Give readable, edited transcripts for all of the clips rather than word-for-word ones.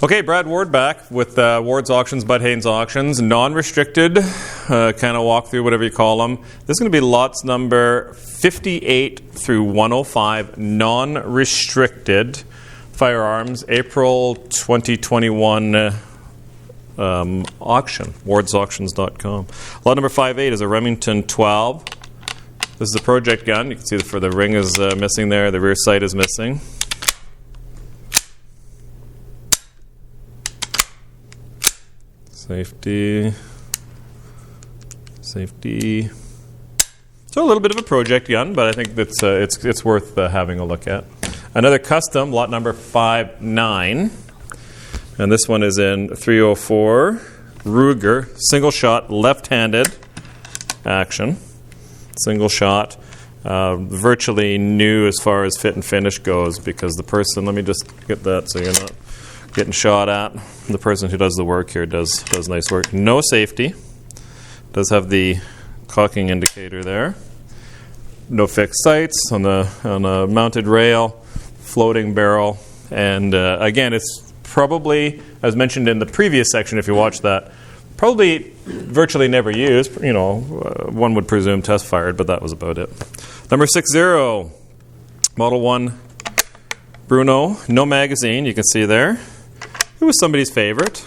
Okay, Brad Ward back with Ward's Auctions, Bud Haynes Auctions. Non-restricted, kind of walk through, whatever you call them. This is going to be lots number 58 through 105, non-restricted firearms, April 2021 auction, wardsauctions.com. Lot number 58 is a Remington 12. This is a project gun. You can see the ring is missing there. The rear sight is missing. Safety. So a little bit of a project gun, but I think that's it's worth having a look at. Another custom, lot number 59, and this one is in 304 Ruger, single shot, left-handed action, single shot, virtually new as far as fit and finish goes, because the person, let me just get that so you're not getting shot at. The person who does the work here does nice work. No safety. Does have the cocking indicator there. No fixed sights on a mounted rail, floating barrel, and again, it's probably, as mentioned in the previous section, if you watched that, probably virtually never used. You know, one would presume test fired, but that was about it. Number 60, Model 1 Bruno, no magazine, you can see there. It was somebody's favorite.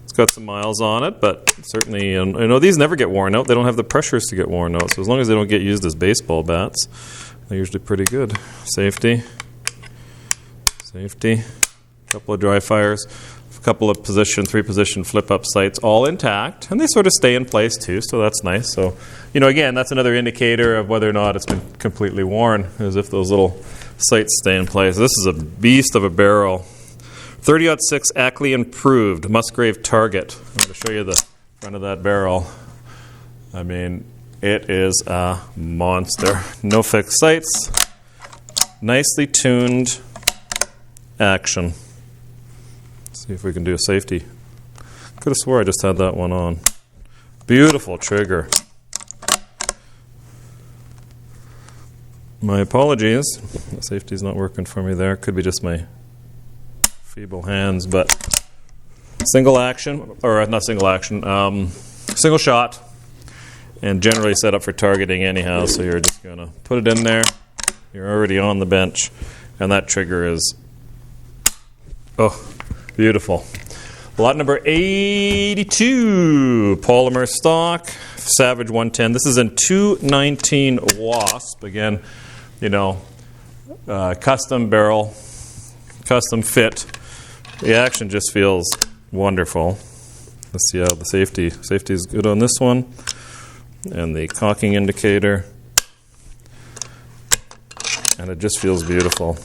It's got some miles on it, but certainly, you know, these never get worn out. They don't have the pressures to get worn out, so as long as they don't get used as baseball bats, they're usually pretty good. Safety. A couple of dry fires, a couple of three-position flip-up sights, all intact, and they sort of stay in place too, so that's nice. So, you know, again, that's another indicator of whether or not it's been completely worn, as if those little sights stay in place. This is a beast of a barrel. 30-06 Ackley improved Musgrave target. I'm going to show you the front of that barrel. I mean, it is a monster. No fixed sights. Nicely tuned action. Let's see if we can do a safety. Could have swore I just had that one on. Beautiful trigger. My apologies. The safety's not working for me there. Could be just my feeble hands, but single action, or not single action, single shot, and generally set up for targeting anyhow, so you're just going to put it in there. You're already on the bench, and that trigger is, beautiful. Lot number 82, polymer stock, Savage 110. This is in 219 Wasp. Again, you know, custom barrel, custom fit. The action just feels wonderful. Let's see how the safety is good on this one. And the cocking indicator. And it just feels beautiful.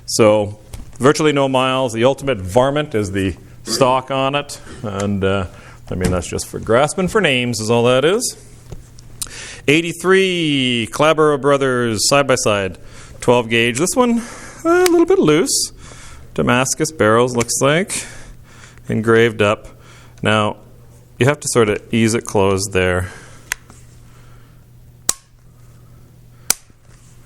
So, virtually no miles. The ultimate varmint is the stock on it. And, I mean, that's just for grasping for names is all that is. 83, Clabber Brothers side-by-side 12 gauge. This one, a little bit loose. Damascus barrels, looks like. Engraved up. Now, you have to sort of ease it closed there.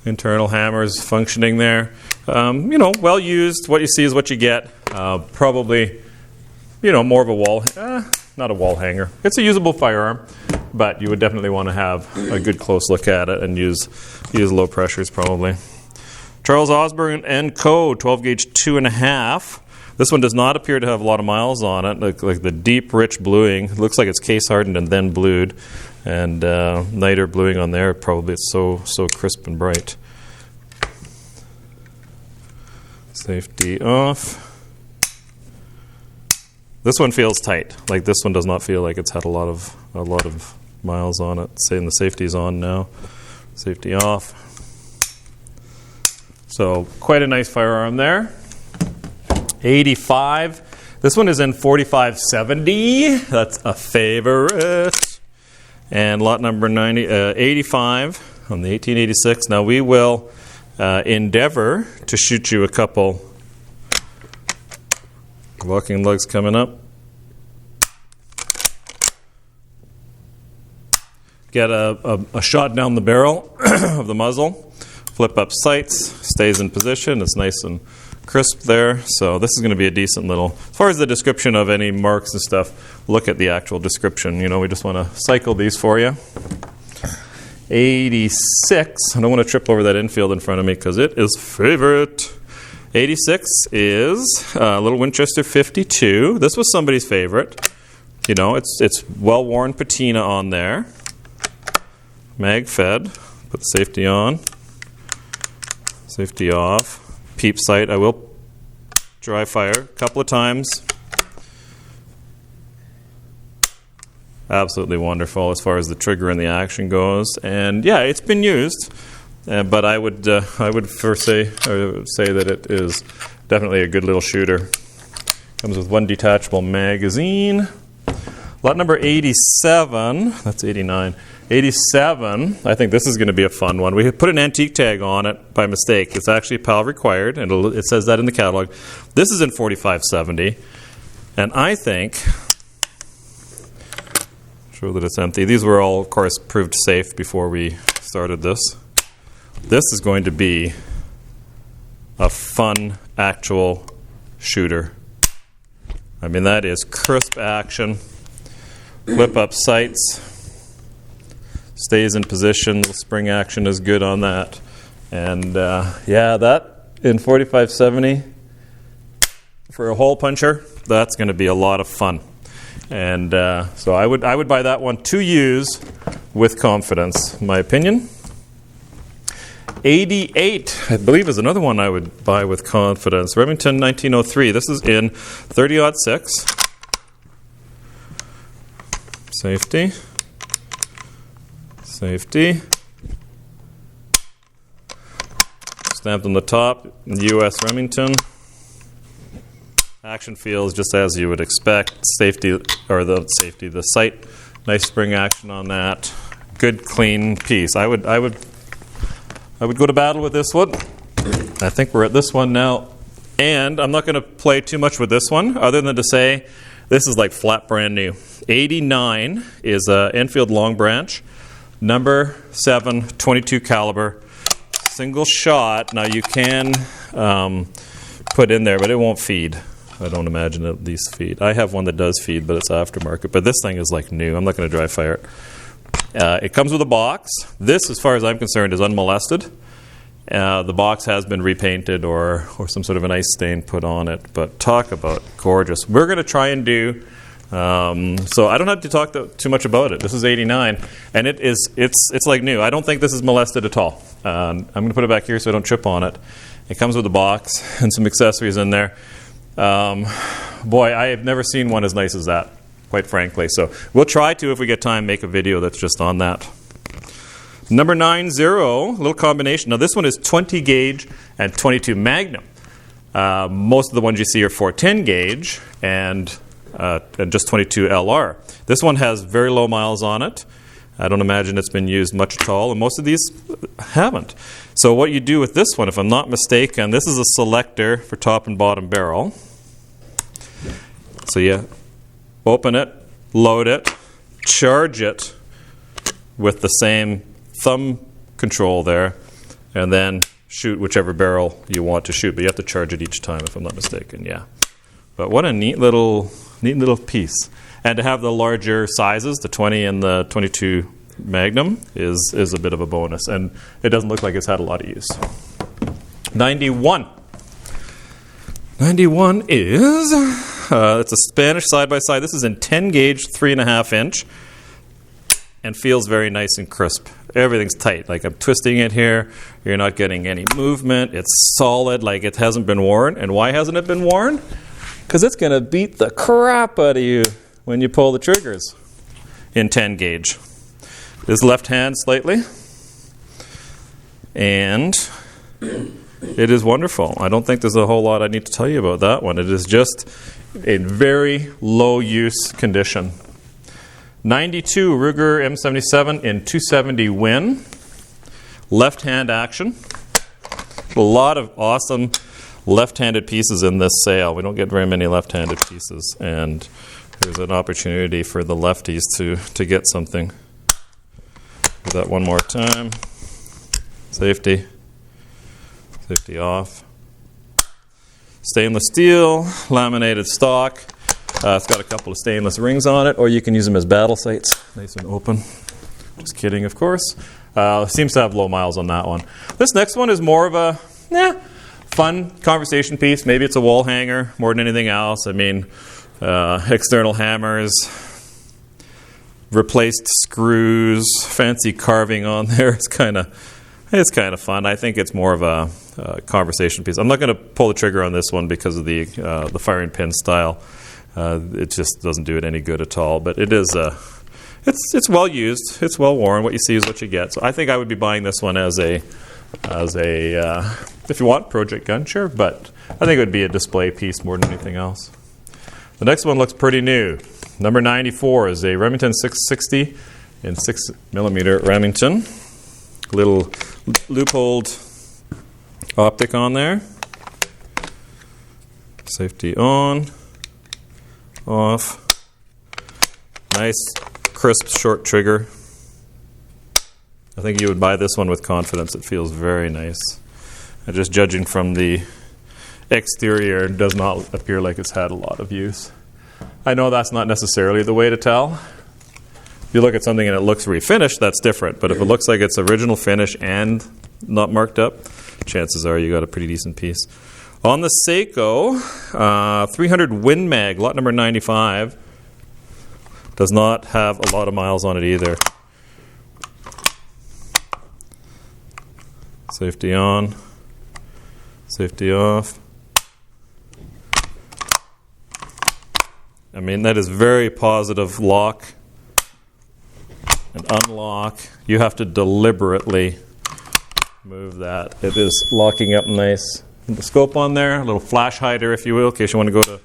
Internal hammers functioning there. You know, well used. What you see is what you get. Probably, you know, more of a wall, not a wall hanger. It's a usable firearm, but you would definitely want to have a good close look at it and use low pressures probably. Charles Osborne & Co. 12 gauge 2.5. This one does not appear to have a lot of miles on it. Like the deep, rich bluing. It looks like it's case hardened and then blued, and nighter bluing on there. Probably it's so crisp and bright. Safety off. This one feels tight. Like this one does not feel like it's had a lot of miles on it. Saying the safety's on now. Safety off. So quite a nice firearm there. 85. This one is in 4570. That's a favorite. And lot number 85 on the 1886. Now we will endeavor to shoot you a couple. Walking lugs coming up. Get a shot down the barrel of the muzzle Flip up sights, stays in position. It's nice and crisp there. So this is going to be a decent little, as far as the description of any marks and stuff, look at the actual description. You know, we just want to cycle these for you. 86. I don't want to trip over that infield in front of me because it is favorite. 86 is a little Winchester 52. This was somebody's favorite. You know, it's well-worn patina on there. Mag fed. Put the safety on. Safety off. Peep sight. I will dry fire a couple of times. Absolutely wonderful as far as the trigger and the action goes. And yeah, it's been used. But I would first say that it is definitely a good little shooter. Comes with one detachable magazine. Lot number 87. That's 89. 87. I think this is going to be a fun one. We put an antique tag on it by mistake. It's actually PAL required, and it says that in the catalog. This is in 4570, and I think. Show that it's empty. These were all, of course, proved safe before we started this. This is going to be a fun, actual shooter. I mean, that is crisp action. Flip up sights. Stays in position. The spring action is good on that. And yeah, that in 4570 for a hole puncher, that's going to be a lot of fun. And so I would buy that one to use with confidence, in my opinion. 88, I believe, is another one I would buy with confidence. Remington 1903. This is in 30-06. Safety. Safety. Stamped on the top. U.S. Remington. Action feels just as you would expect. The sight. Nice spring action on that. Good, clean piece. I would go to battle with this one. I think we're at this one now. And I'm not going to play too much with this one, other than to say this is like flat brand new. 89 is Enfield Long Branch, number 7, 22 caliber, single shot. Now you can put in there, but it won't feed. I don't imagine it these feed. I have one that does feed, but it's aftermarket. But this thing is like new. I'm not going to dry fire it. It comes with a box. This, as far as I'm concerned, is unmolested. The box has been repainted or some sort of an ice stain put on it. But talk about gorgeous. We're going to try and do... so I don't have to talk too much about it. This is 89, and it's like new. I don't think this is molested at all. I'm going to put it back here so I don't trip on it. It comes with a box and some accessories in there. Boy, I have never seen one as nice as that, quite frankly. So we'll try to, if we get time, make a video that's just on that. Number 90, a little combination. Now this one is 20 gauge and 22 Magnum. Most of the ones you see are 410 gauge and just 22 LR. This one has very low miles on it. I don't imagine it's been used much at all, and most of these haven't. So what you do with this one, if I'm not mistaken, this is a selector for top and bottom barrel. So you open it, load it, charge it with the same thumb control there, and then shoot whichever barrel you want to shoot. But you have to charge it each time, if I'm not mistaken. Yeah. But what a neat little piece. And to have the larger sizes, the 20 and the 22 Magnum, is a bit of a bonus. And it doesn't look like it's had a lot of use. 91. 91 is, it's a Spanish side-by-side. This is in 10 gauge, 3.5 inch, and feels very nice and crisp. Everything's tight. Like I'm twisting it here. You're not getting any movement. It's solid, like it hasn't been worn. And why hasn't it been worn? Because it's going to beat the crap out of you when you pull the triggers in 10 gauge. This left hand slightly. And it is wonderful. I don't think there's a whole lot I need to tell you about that one. It is just in very low use condition. 92 Ruger M77 in 270 Win. Left hand action. A lot of awesome left-handed pieces in this sale. We don't get very many left-handed pieces, and there's an opportunity for the lefties to get something. Do that one more time. Safety. Safety off. Stainless steel, laminated stock. It's got a couple of stainless rings on it, or you can use them as battle sights. Nice and open. Just kidding, of course. Seems to have low miles on that one. This next one is more of a fun conversation piece. Maybe it's a wall hanger more than anything else. I mean, external hammers, replaced screws, fancy carving on there. It's kind of fun. I think it's more of a conversation piece. I'm not going to pull the trigger on this one because of the firing pin style. It just doesn't do it any good at all. But it is it's well used. It's well worn. What you see is what you get. So I think I would be buying this one as a if you want project gun, sure. But I think it would be a display piece more than anything else. The next one looks pretty new. Number 94 is a Remington 660 in 6mm Remington. Little loopholed optic on there. Safety on, off. Nice, crisp, short trigger. I think you would buy this one with confidence. It feels very nice. And just judging from the exterior, it does not appear like it's had a lot of use. I know that's not necessarily the way to tell. If you look at something and it looks refinished, that's different. But if it looks like it's original finish and not marked up, chances are you got a pretty decent piece. On the Seiko, 300 Win Mag, lot number 95, does not have a lot of miles on it either. Safety on, safety off. I mean, that is very positive lock and unlock. You have to deliberately move that. It is locking up nice. The scope on there, a little flash hider, if you will, in case you want to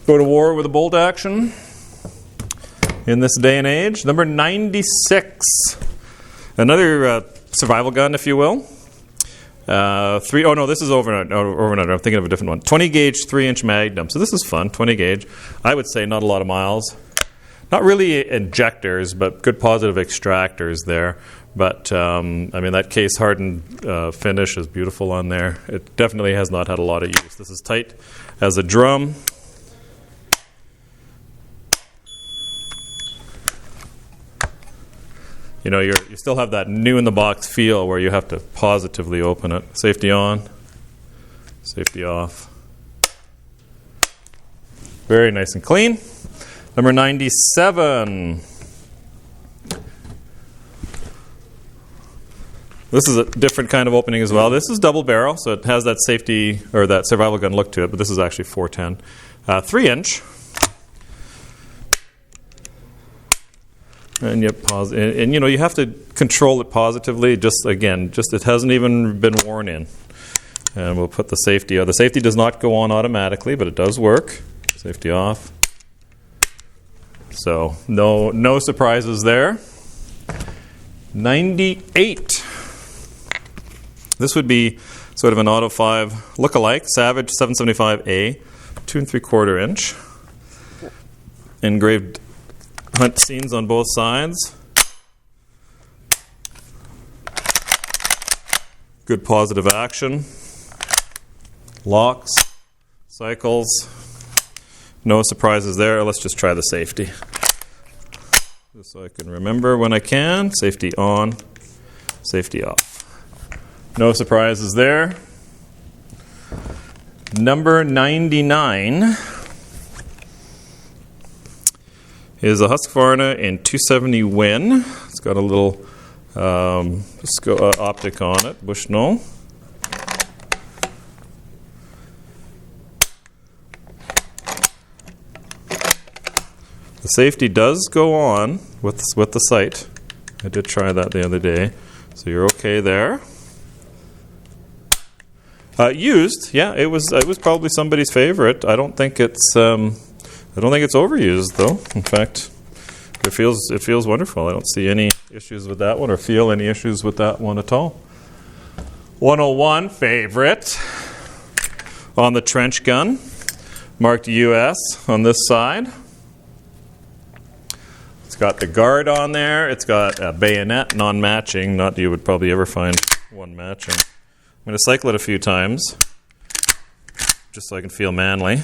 go to war with a bolt action in this day and age. Number 96, another survival gun, if you will. This is over and under. I'm thinking of a different one. 20 gauge 3-inch Magnum. So this is fun. 20 gauge. I would say not a lot of miles. Not really injectors, but good positive extractors there. But that case hardened finish is beautiful on there. It definitely has not had a lot of use. This is tight as a drum. You know, you still have that new in the box feel where you have to positively open it. Safety on, safety off. Very nice and clean. Number 97. This is a different kind of opening as well. This is double barrel, so it has that safety or that survival gun look to it, but this is actually 410. 3-inch. And you pause, and you have to control it positively. Just it hasn't even been worn in. And we'll put the safety on. The safety does not go on automatically, but it does work. Safety off. So no surprises there. 98. This would be sort of an Auto 5 look-alike, Savage 775A, 2 3/4 inch, engraved hunt scenes on both sides. Good positive action. Locks, cycles. No surprises there. Let's just try the safety. Just so I can remember when I can. Safety on, safety off. No surprises there. Number 99 is a Husqvarna in 270 Win. It's got a little optic on it, Bushnell. The safety does go on with the sight. I did try that the other day, so you're okay there. Used, yeah, it was probably somebody's favorite. I don't think it's overused though. In fact, it feels wonderful. I don't see any issues with that one or feel any issues with that one at all. 101 favorite on the trench gun, marked US on this side. It's got the guard on there. It's got a bayonet non-matching. Not that you would probably ever find one matching. I'm going to cycle it a few times, just so I can feel manly.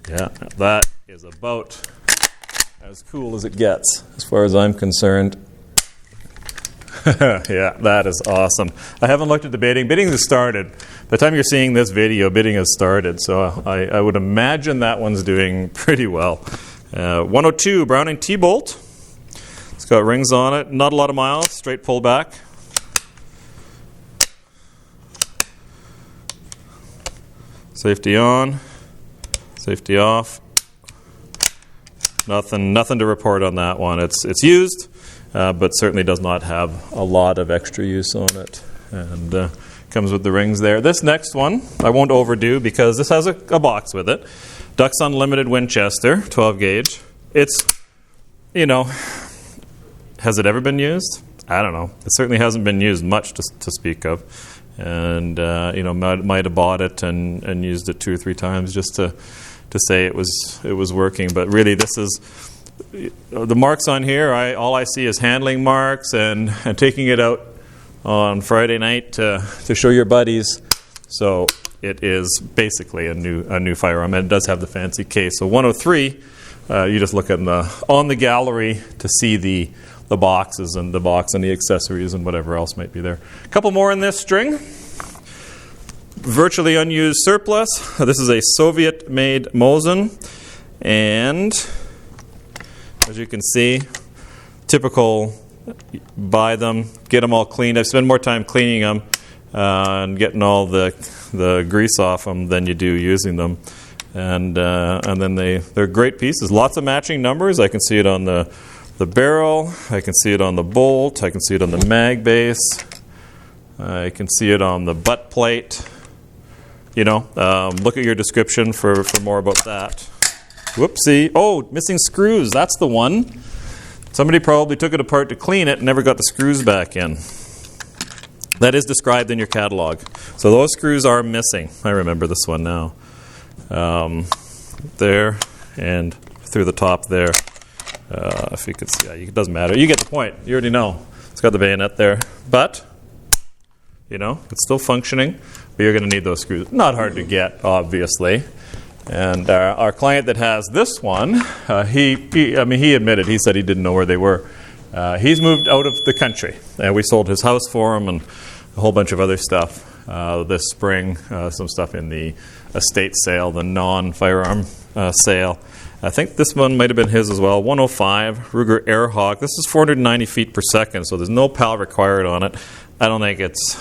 Yeah, that is about as cool as it gets, as far as I'm concerned. Yeah, that is awesome. I haven't looked at the bidding. Bidding has started. By the time you're seeing this video, bidding has started. So I would imagine that one's doing pretty well. 102 Browning T-Bolt. It's got rings on it. Not a lot of miles. Straight pullback. Safety on. Safety off. Nothing to report on that one. It's used. But certainly does not have a lot of extra use on it. And comes with the rings there. This next one, I won't overdo because this has a box with it. Dux Unlimited Winchester, 12 gauge. It's, has it ever been used? I don't know. It certainly hasn't been used much to speak of. And, might have bought it and used it 2 or 3 times just to say it was working. But really, this is... The marks on here, all I see is handling marks and taking it out on Friday night to show your buddies. So it is basically a new firearm, and it does have the fancy case. So 103, you just look at on the gallery to see the boxes and the box and the accessories and whatever else might be there. A couple more in this string. Virtually unused surplus. This is a Soviet-made Mosin, and as you can see, typical, buy them, get them all cleaned. I spend more time cleaning them and getting all the grease off them than you do using them. And then they're great pieces. Lots of matching numbers. I can see it on the barrel. I can see it on the bolt. I can see it on the mag base. I can see it on the butt plate. Look at your description for more about that. Whoopsie. Oh, missing screws. That's the one. Somebody probably took it apart to clean it and never got the screws back in. That is described in your catalog. So those screws are missing. I remember this one now. There and through the top there. If you could see, it doesn't matter. You get the point. You already know. It's got the bayonet there. But, it's still functioning. But you're going to need those screws. Not hard to get, obviously. And our client that has this one, he admitted, he said he didn't know where they were. He's moved out of the country, and we sold his house for him and a whole bunch of other stuff this spring, some stuff in the estate sale, the non-firearm sale. I think this one might have been his as well, 105 Ruger Airhawk. This is 490 feet per second, so there's no PAL required on it. I don't think it's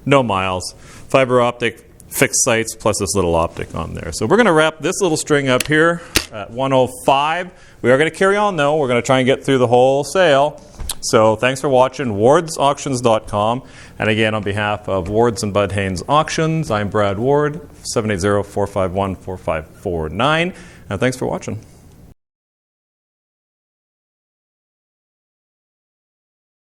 no miles. Fiber optic, fixed sights, plus this little optic on there. So we're going to wrap this little string up here at 105. We are going to carry on, though. We're going to try and get through the whole sale. So thanks for watching. wardsauctions.com. And again, on behalf of Wards and Bud Haynes Auctions, I'm Brad Ward, 780-451-4549. And thanks for watching.